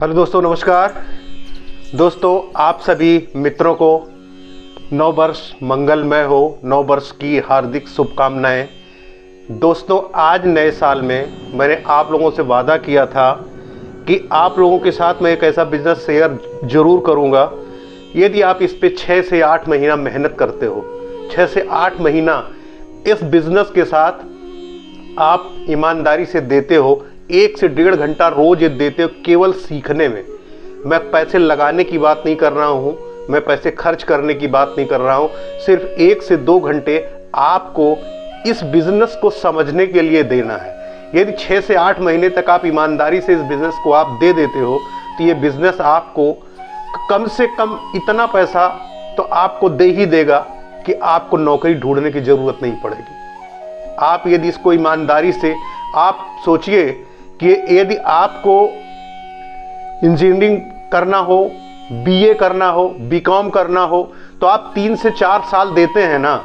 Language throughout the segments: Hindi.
हेलो दोस्तों, नमस्कार। दोस्तों, आप सभी मित्रों को नव वर्ष मंगलमय हो, नव वर्ष की हार्दिक शुभकामनाएं। दोस्तों, आज नए साल में मैंने आप लोगों से वादा किया था कि आप लोगों के साथ मैं एक ऐसा बिजनेस शेयर जरूर करूंगा यदि आप इस पे 6 से 8 महीना मेहनत करते हो। 6 से 8 महीना इस बिजनेस के साथ आप ईमानदारी से देते हो, 1 से 1.5 घंटा रोज ये देते हो केवल सीखने में। मैं पैसे लगाने की बात नहीं कर रहा हूँ, मैं पैसे खर्च करने की बात नहीं कर रहा हूँ। सिर्फ 1 से 2 घंटे आपको इस बिजनेस को समझने के लिए देना है। यदि 6 से 8 महीने तक आप ईमानदारी से इस बिजनेस को आप दे देते हो तो ये बिजनेस आपको कम से कम इतना पैसा तो आपको दे ही देगा कि आपको नौकरी ढूंढने की जरूरत नहीं पड़ेगी। आप यदि इसको ईमानदारी से आप सोचिए कि यदि आपको इंजीनियरिंग करना हो, बीए करना हो, बीकॉम करना हो तो आप 3 से 4 साल देते हैं ना,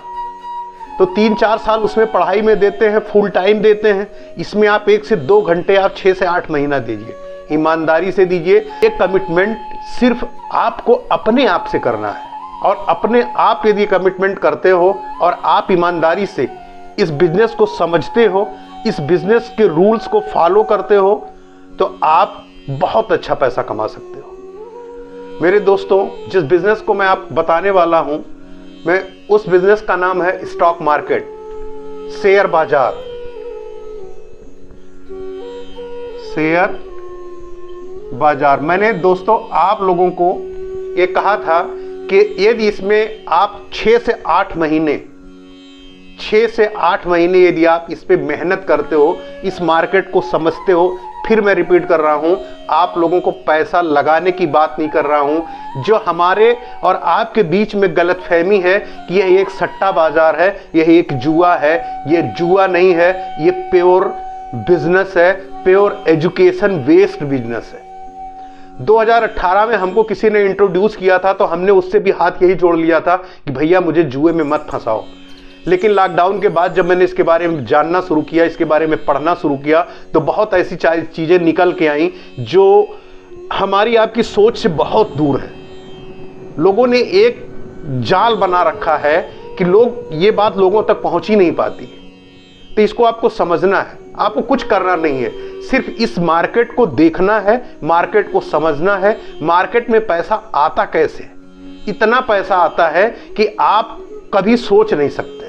तो 3-4 साल उसमें पढ़ाई में देते हैं, फुल टाइम देते हैं। इसमें आप 1 से 2 घंटे आप 6 से 8 महीना दीजिए, ईमानदारी से दीजिए। एक कमिटमेंट सिर्फ आपको अपने आप से करना है, और अपने आप यदि कमिटमेंट करते हो और आप ईमानदारी से इस बिजनेस को समझते हो, इस बिजनेस के रूल्स को फॉलो करते हो, तो आप बहुत अच्छा पैसा कमा सकते हो। मेरे दोस्तों, जिस बिजनेस को मैं आप बताने वाला हूं, मैं उस बिजनेस का नाम है स्टॉक मार्केट, शेयर बाजार। शेयर बाजार। मैंने दोस्तों आप लोगों को ये कहा था कि यदि इसमें आप 6 से 8 महीने यदि आप इस पे मेहनत करते हो, इस मार्केट को समझते हो, फिर मैं रिपीट कर रहा हूं, आप लोगों को पैसा लगाने की बात नहीं कर रहा हूं। जो हमारे और आपके बीच में गलतफहमी है कि यह एक सट्टा बाजार है, यह एक जुआ है, यह जुआ नहीं है, यह प्योर बिजनेस है, प्योर एजुकेशन बेस्ड बिजनेस है। 2018 में हमको किसी ने इंट्रोड्यूस किया था तो हमने उससे भी हाथ यही जोड़ लिया था कि भैया मुझे जुए में मत फंसाओ। लेकिन लॉकडाउन के बाद जब मैंने इसके बारे में जानना शुरू किया, इसके बारे में पढ़ना शुरू किया, तो बहुत ऐसी चीजें निकल के आई जो हमारी आपकी सोच से बहुत दूर है। लोगों ने एक जाल बना रखा है कि लोग ये बात लोगों तक पहुंच ही नहीं पाती है। तो इसको आपको समझना है, आपको कुछ करना नहीं है, सिर्फ इस मार्केट को देखना है, मार्केट को समझना है। मार्केट में पैसा आता कैसे? इतना पैसा आता है कि आप कभी सोच नहीं सकते।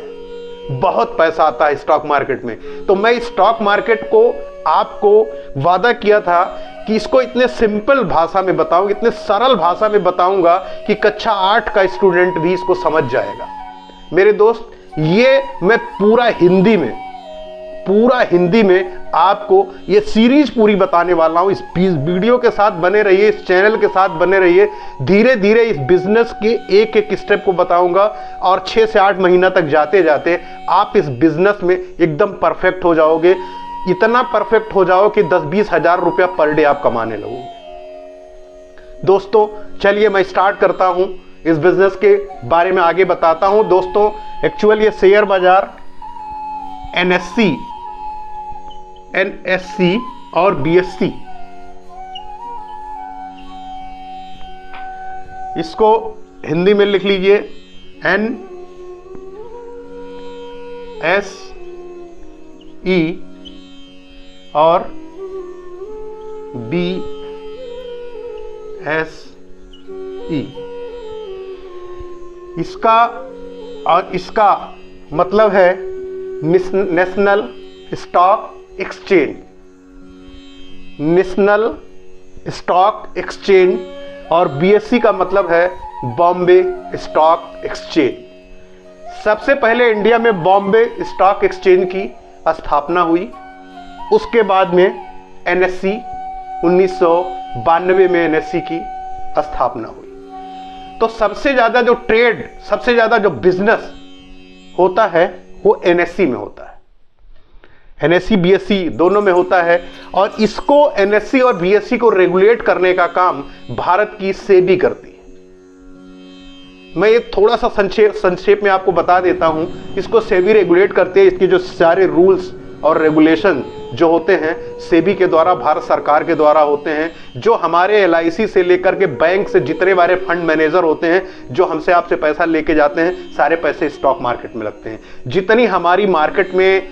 बहुत पैसा आता है स्टॉक मार्केट में। तो मैं स्टॉक मार्केट को आपको वादा किया था कि इसको इतने सिंपल भाषा में बताऊं, इतने सरल भाषा में बताऊंगा कि कक्षा 8 का स्टूडेंट भी इसको समझ जाएगा। मेरे दोस्त, ये मैं पूरा हिंदी में आपको ये सीरीज पूरी बताने वाला हूं। इस वीडियो के साथ बने रहिए, इस चैनल के साथ बने रहिए। धीरे धीरे इस बिजनेस के एक एक स्टेप को बताऊंगा, और 6 से 8 महीना तक जाते जाते आप इस बिजनेस में एकदम परफेक्ट हो जाओगे। इतना परफेक्ट हो जाओ कि 10-20 हजार रुपया पर डे आप कमाने लगोगे। दोस्तों, चलिए मैं स्टार्ट करता हूं, इस बिजनेस के बारे में आगे बताता हूं। दोस्तों, एक्चुअली ये शेयर बाजार एनएससी और बीएससी, इसको हिंदी में लिख लीजिए NSE और BSE। इसका मतलब है national stock exchange, national stock exchange, और बीएससी का मतलब है बॉम्बे स्टॉक एक्सचेंज। सबसे पहले इंडिया में बॉम्बे स्टॉक एक्सचेंज की स्थापना हुई, उसके बाद में एनएससी 1992 में एनएससी की स्थापना हुई। तो सबसे ज्यादा जो ट्रेड, सबसे ज्यादा जो बिजनेस होता है वो एनएससी में होता है। एनएससी बीएससी दोनों में होता है, और इसको एनएससी और बीएससी को रेगुलेट करने का काम भारत की सेबी करती है। मैं ये थोड़ा सा संक्षेप में आपको बता देता हूं। इसको सेबी रेगुलेट करते हैं, इसके जो सारे रूल्स और रेगुलेशन जो होते हैं सेबी के द्वारा, भारत सरकार के द्वारा होते हैं, जो हमारे LIC से लेकर के बैंक से जितने बारे फंड मैनेजर होते हैं, जो हमसे आपसे पैसा लेके जाते हैं, सारे पैसे स्टॉक मार्केट में लगते हैं। जितनी हमारी मार्केट में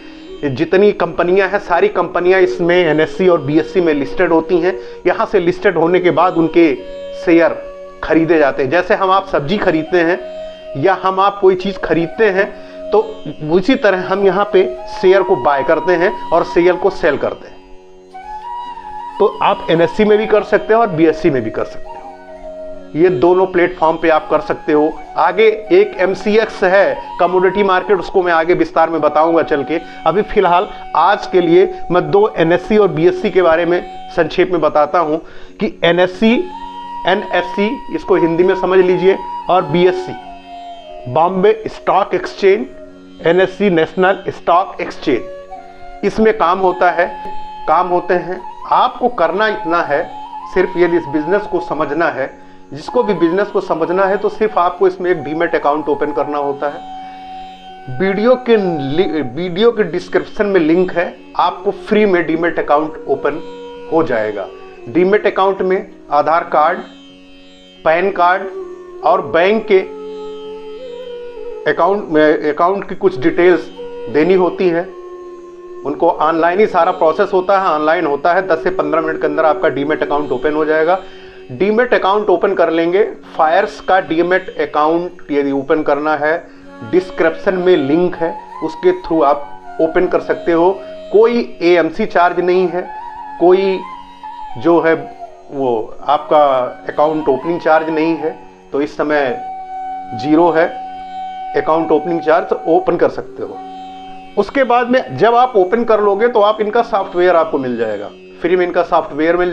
जितनी कंपनियां हैं, सारी कंपनियां इसमें NSE और BSE में लिस्टेड होती हैं। यहाँ से लिस्टेड होने के बाद उनके शेयर खरीदे जाते हैं। जैसे हम आप सब्जी खरीदते हैं या हम आप कोई चीज़ खरीदते हैं, तो उसी तरह हम यहाँ पे शेयर को बाय करते हैं और शेयर को सेल करते हैं। तो आप NSE में भी कर सकते हो और BSE में भी कर सकते हो। ये दोनों प्लेटफॉर्म पे आप कर सकते हो। आगे एक MCX है कमोडिटी मार्केट, उसको मैं आगे विस्तार में बताऊंगा चल के। अभी फिलहाल आज के लिए मैं 2 NSE और BSE के बारे में संक्षेप में बताता हूं कि NSE इसको हिंदी में समझ लीजिए, और BSE Bombay stock exchange, NSE national stock exchange. इसमें काम होते हैं। आपको करना इतना है, सिर्फ यदि इस बिजनेस को समझना है, जिसको भी बिजनेस को समझना है, तो सिर्फ आपको इसमें एक डीमैट अकाउंट ओपन करना होता है। वीडियो के डिस्क्रिप्शन में लिंक है, आपको फ्री में डीमैट अकाउंट ओपन हो जाएगा। डीमैट अकाउंट में आधार कार्ड, पैन कार्ड और बैंक के अकाउंट की कुछ डिटेल्स देनी होती हैं। उनको ऑनलाइन ही सारा प्रोसेस होता है, ऑनलाइन होता है। 10 से 15 मिनट के अंदर आपका डीमैट अकाउंट ओपन हो जाएगा। डीमैट अकाउंट ओपन कर लेंगे। फायर्स का डीमैट अकाउंट यदि ओपन करना है, डिस्क्रिप्शन में लिंक है, उसके थ्रू आप ओपन कर सकते हो। कोई AMC चार्ज नहीं है, कोई जो है वो आपका अकाउंट ओपनिंग चार्ज नहीं है। तो इस समय 0 है अकाउंट ओपनिंग चार्ज, तो ओपन कर सकते हो। उसके बाद में जब आप ओपन कर लोगे तो आप इनका सॉफ्टवेयर आपको मिल जाएगा, फ्री में इनका सॉफ्टवेयर मिल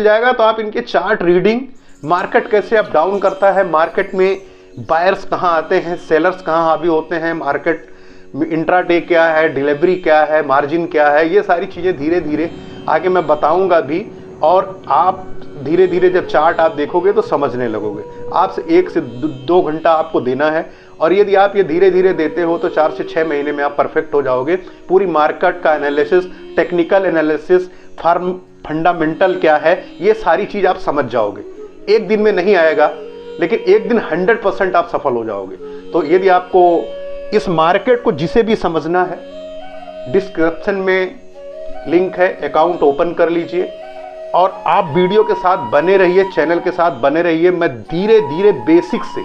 जाएगा। तो आप इनके चार्ट रीडिंग, मार्केट कैसे अप डाउन करता है, मार्केट में बायर्स कहाँ आते हैं, सेलर्स कहाँ हावी होते हैं, मार्केट में इंट्राडे क्या है, डिलीवरी क्या है, मार्जिन क्या है, ये सारी चीज़ें धीरे धीरे आगे मैं बताऊंगा भी। और आप धीरे धीरे जब चार्ट आप देखोगे तो समझने लगोगे। आपसे 1 से 2 घंटा आपको देना है, और यदि आप ये धीरे धीरे देते हो तो 4 से 6 महीने में आप परफेक्ट हो जाओगे। पूरी मार्केट का एनालिसिस, टेक्निकल एनालिसिस, फंडामेंटल क्या है, ये सारी चीज़ आप समझ जाओगे। एक दिन में नहीं आएगा, लेकिन एक दिन 100% आप सफल हो जाओगे। तो यदि आपको इस मार्केट को जिसे भी समझना है, डिस्क्रिप्शन में लिंक है, अकाउंट ओपन कर लीजिए और आप वीडियो के साथ बने रहिए, चैनल के साथ बने रहिए। मैं धीरे धीरे बेसिक से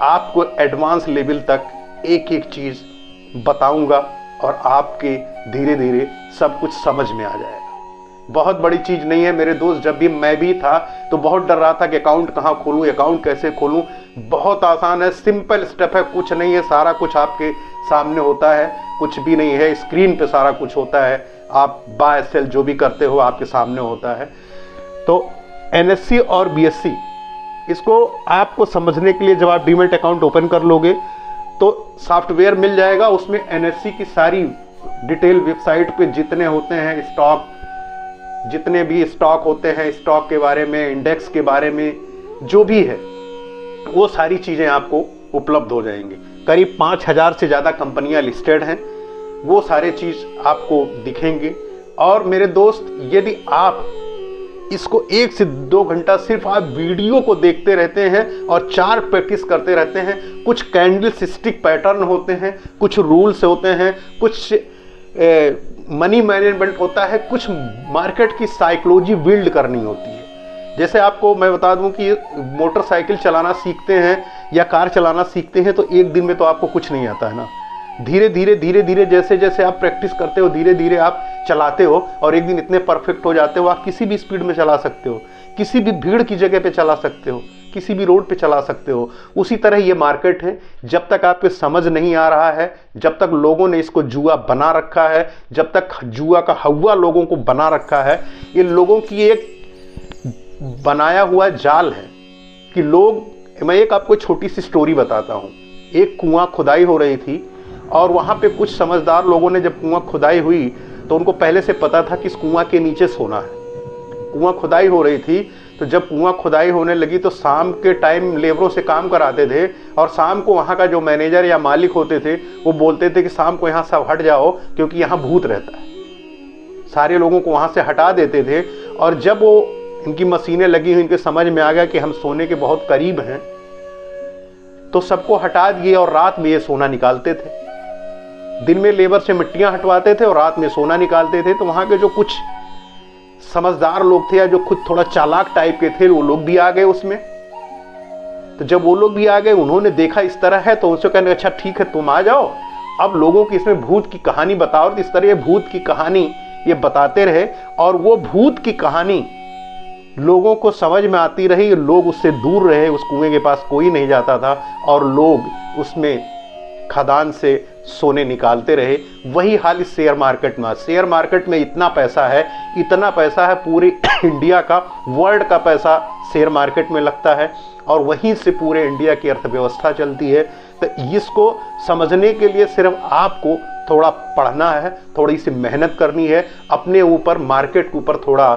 आपको एडवांस लेवल तक एक एक चीज़ बताऊंगा और आपके धीरे धीरे सब कुछ समझ में आ जाएगा। बहुत बड़ी चीज़ नहीं है मेरे दोस्त। जब भी मैं भी था तो बहुत डर रहा था कि अकाउंट कहाँ खोलूँ, अकाउंट कैसे खोलूँ। बहुत आसान है, सिंपल स्टेप है, कुछ नहीं है, सारा कुछ आपके सामने होता है। कुछ भी नहीं है, स्क्रीन पे सारा कुछ होता है। आप बाय सेल जो भी करते हो आपके सामने होता है। तो NSE और BSE, इसको आपको समझने के लिए जब आप डीमैट अकाउंट ओपन कर लोगे तो सॉफ्टवेयर मिल जाएगा। उसमें NSE की सारी डिटेल वेबसाइट पे जितने होते हैं स्टॉक, जितने भी स्टॉक होते हैं, स्टॉक के बारे में, इंडेक्स के बारे में जो भी है, वो सारी चीज़ें आपको उपलब्ध हो जाएंगी। करीब 5000 से ज़्यादा कंपनियां लिस्टेड हैं, वो सारे चीज़ आपको दिखेंगे। और मेरे दोस्त, यदि आप इसको 1 से 2 घंटा सिर्फ आप वीडियो को देखते रहते हैं और चार्ट प्रैक्टिस करते रहते हैं, कुछ कैंडल स्टिक पैटर्न होते हैं, कुछ रूल्स होते हैं, कुछ मनी मैनेजमेंट होता है, कुछ मार्केट की साइकोलॉजी बिल्ड करनी होती है। जैसे आपको मैं बता दूं कि मोटरसाइकिल चलाना सीखते हैं या कार चलाना सीखते हैं तो एक दिन में तो आपको कुछ नहीं आता है ना। धीरे धीरे जैसे जैसे आप प्रैक्टिस करते हो, धीरे धीरे आप चलाते हो और एक दिन इतने परफेक्ट हो जाते हो, आप किसी भी स्पीड में चला सकते हो, किसी भी भीड़ की जगह पे चला सकते हो, किसी भी रोड पे चला सकते हो। उसी तरह ये मार्केट है। जब तक आपको समझ नहीं आ रहा है, जब तक लोगों ने इसको जुआ बना रखा है, जब तक जुआ का हवा लोगों को बना रखा है, ये लोगों की एक बनाया हुआ जाल है कि लोग, मैं एक आपको छोटी सी स्टोरी बताता हूँ। एक कुआं खुदाई हो रही थी और वहाँ पे कुछ समझदार लोगों ने, जब कुआं खुदाई हुई तो उनको पहले से पता था कि इस कुआं के नीचे सोना है। कुआं खुदाई हो रही थी, तो जब कुआं खुदाई होने लगी तो शाम के टाइम लेबरों से काम कराते थे, और शाम को वहाँ का जो मैनेजर या मालिक होते थे वो बोलते थे कि शाम को यहाँ सब हट जाओ क्योंकि यहाँ भूत रहता है। सारे लोगों को वहाँ से हटा देते थे, और जब वो इनकी मशीनें लगी हुई, इनके समझ में आ गया कि हम सोने के बहुत करीब हैं, तो सबको हटा दिए और रात में ये सोना निकालते थे। दिन में लेबर से मिट्टियां हटवाते थे और रात में सोना निकालते थे। तो वहां के जो कुछ समझदार लोग थे या जो खुद थोड़ा चालाक टाइप के थे, वो लोग भी आ गए उसमें। तो जब वो लोग भी आ गए, उन्होंने देखा इस तरह है, तो उनसे कहने अच्छा ठीक है तुम आ जाओ, अब लोगों की इसमें भूत की कहानी बताओ। तो इस तरह ये भूत की कहानी ये बताते रहे, और वो भूत की कहानी लोगों को समझ में आती रही। लोग उससे दूर रहे, उस कुएं के पास कोई नहीं जाता था, और लोग उसमें खदान से सोने निकालते रहे। वही हाल इस शेयर मार्केट में। शेयर मार्केट में इतना पैसा है पूरे इंडिया का, वर्ल्ड का पैसा शेयर मार्केट में लगता है, और वहीं से पूरे इंडिया की अर्थव्यवस्था चलती है। तो इसको समझने के लिए सिर्फ आपको थोड़ा पढ़ना है, थोड़ी सी मेहनत करनी है, अपने ऊपर, मार्केट के ऊपर थोड़ा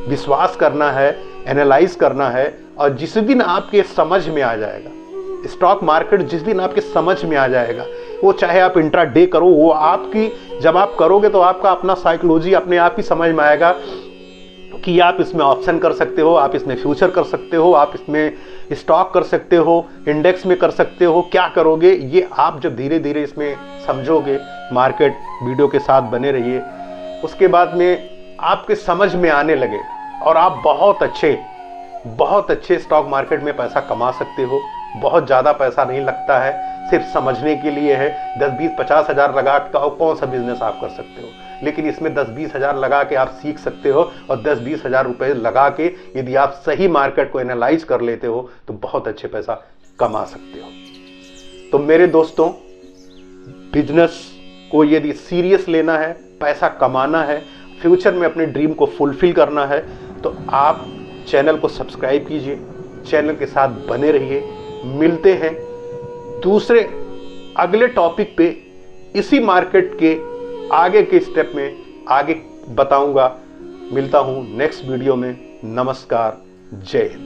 विश्वास करना है, एनालाइज करना है। और जिस दिन आपके समझ में आ जाएगा स्टॉक मार्केट, जिस दिन आपके समझ में आ जाएगा, वो चाहे आप इंट्राडे करो, वो आपकी, जब आप करोगे तो आपका अपना साइकोलॉजी अपने आप ही समझ में आएगा कि आप इसमें ऑप्शन कर सकते हो, आप इसमें फ्यूचर कर सकते हो, आप इसमें स्टॉक कर सकते हो, इंडेक्स में कर सकते हो। क्या करोगे ये आप जब धीरे धीरे इसमें समझोगे, मार्केट वीडियो के साथ बने रहिए, उसके बाद में आपके समझ में आने लगे और आप बहुत अच्छे स्टॉक मार्केट में पैसा कमा सकते हो। बहुत ज़्यादा पैसा नहीं लगता है, सिर्फ समझने के लिए है। 10-20-50 हज़ार लगा के कौन सा बिजनेस आप कर सकते हो, लेकिन इसमें 10-20 हज़ार लगा के आप सीख सकते हो, और 10-20 हज़ार रुपये लगा के यदि आप सही मार्केट को एनालाइज कर लेते हो तो बहुत अच्छे पैसा कमा सकते हो। तो मेरे दोस्तों, बिजनेस को यदि सीरियस लेना है, पैसा कमाना है, फ्यूचर में अपने ड्रीम को फुलफिल करना है, तो आप चैनल को सब्सक्राइब कीजिए, चैनल के साथ बने रहिए। मिलते हैं दूसरे अगले टॉपिक पे, इसी मार्केट के आगे के स्टेप में आगे बताऊंगा। मिलता हूं नेक्स्ट वीडियो में। नमस्कार, जय हिंद।